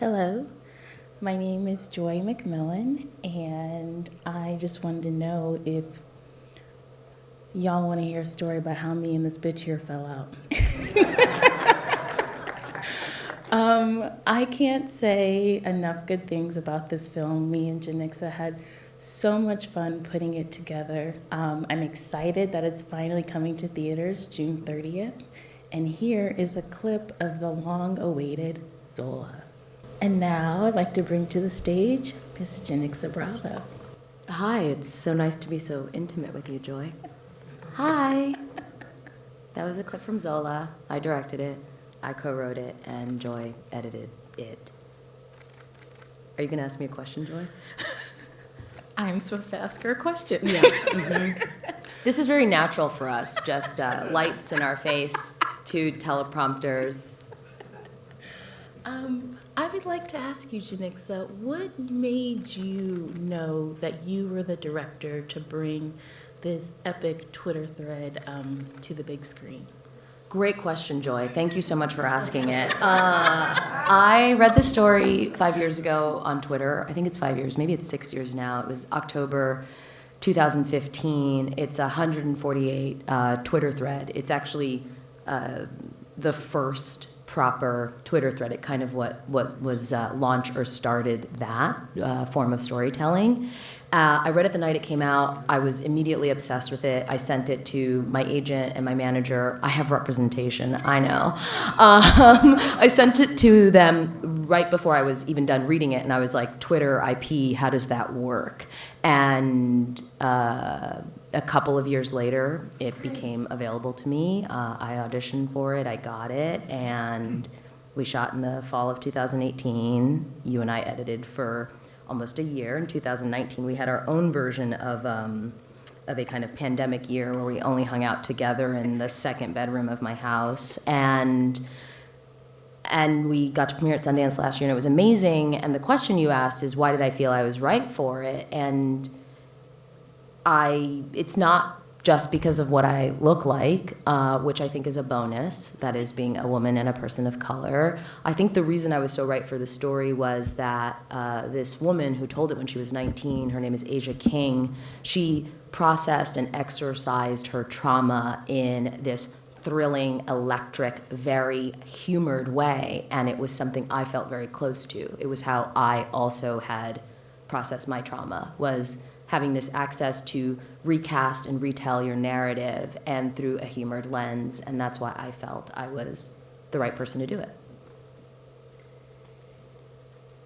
Hello, my name is Joy McMillon, and I just wanted to know if y'all want to hear a story about how me and this bitch here fell out. I can't say enough good things about this film. Me and Janicza had so much fun putting it together. I'm excited that it's finally coming to theaters June 30th, and here is a clip of the long-awaited Zola. And now I'd like to bring to the stage Miss Janicza Bravo. Hi, it's so nice to be so intimate with you, Joy. Hi. That was a clip from Zola. I directed it, I co-wrote it, and Joy edited it. Are you going to ask me a question, Joy? I'm supposed to ask her a question. Yeah. Mm-hmm. This is very natural for us, just lights in our face, 2 teleprompters. I would like to ask you, Janicza, what made you know that you were the director to bring this epic Twitter thread to the big screen? Great question, Joy. Thank you so much for asking it. I read this story 5 years ago on Twitter. I think it's 5 years, maybe it's 6 years now. It was October 2015. It's a 148 Twitter thread. It's actually the first proper Twitter thread. It kind of what was launched or started that form of storytelling. I read it the night it came out. I was immediately obsessed with it. I sent it to my agent and my manager. I have representation, I know. I sent it to them right before I was even done reading it, and I was like, Twitter IP, how does that work? And a couple of years later, it became available to me. I auditioned for it, I got it, and we shot in the fall of 2018. You and I edited for almost a year. In 2019, we had our own version of a kind of pandemic year where we only hung out together in the second bedroom of my house. And we got to premiere at Sundance last year, and it was amazing. And the question you asked is, why did I feel I was right for it? And it's not just because of what I look like, which I think is a bonus, that is being a woman and a person of color. I think the reason I was so right for the story was that this woman who told it when she was 19, her name is Asia King, she processed and exorcised her trauma in this thrilling, electric, very humored way, and it was something I felt very close to. It was how I also had processed my trauma, was having this access to recast and retell your narrative, and through a humored lens, and that's why I felt I was the right person to do it.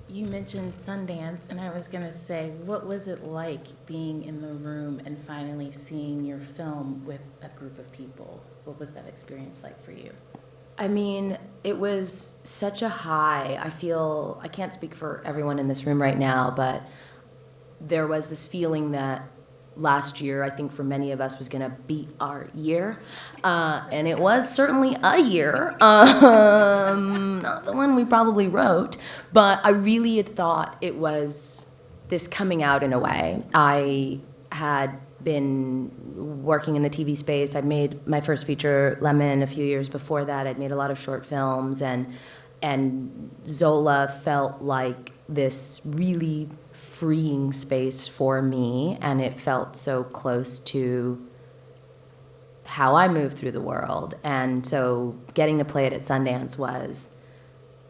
You mentioned Sundance, and I was going to say, what was it like being in the room and finally seeing your film with a group of people? What was that experience like for you? I mean, it was such a high. I can't speak for everyone in this room right now, but there was this feeling that last year, I think for many of us, was going to be our year. And it was certainly a year. Not the one we probably wrote, but I really had thought it was this coming out in a way. I had been working in the TV space. I'd made my first feature, Lemon, a few years before that. I'd made a lot of short films, and Zola felt like this really freeing space for me, and it felt so close to how I move through the world. And so getting to play it at Sundance was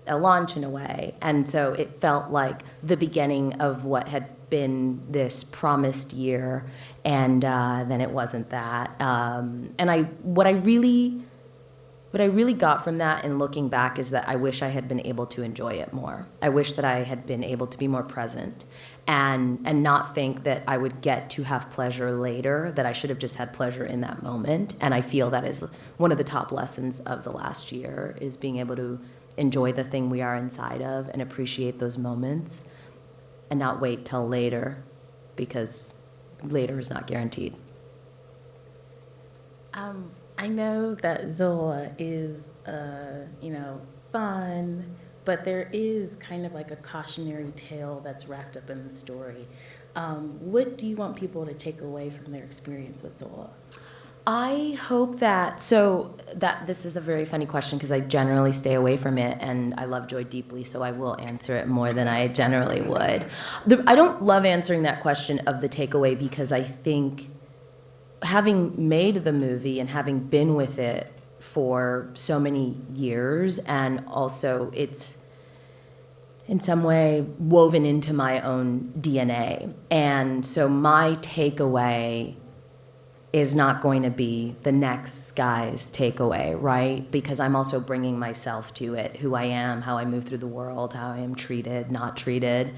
a launch in a way, and so it felt like the beginning of what had been this promised year, and then it wasn't that. And what I really got from that in looking back is that I wish I had been able to enjoy it more. I wish that I had been able to be more present and not think that I would get to have pleasure later, that I should have just had pleasure in that moment. And I feel that is one of the top lessons of the last year, is being able to enjoy the thing we are inside of and appreciate those moments and not wait till later, because later is not guaranteed. I know that Zola is, fun, but there is kind of like a cautionary tale that's wrapped up in the story. What do you want people to take away from their experience with Zola? I hope that, so that this is a very funny question because I generally stay away from it and I love joy deeply, so I will answer it more than I generally would. I don't love answering that question of the takeaway because I think having made the movie and having been with it for so many years, and also it's in some way woven into my own DNA. And so my takeaway is not going to be the next guy's takeaway, right? Because I'm also bringing myself to it, who I am, how I move through the world, how I am treated, not treated.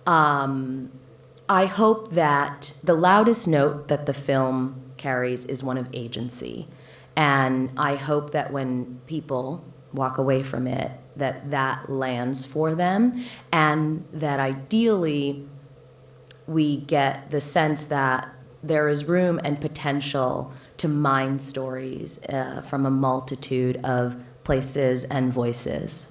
I hope that the loudest note that the film carries is one of agency. And I hope that when people walk away from it, that that lands for them, and that ideally we get the sense that there is room and potential to mine stories from a multitude of places and voices.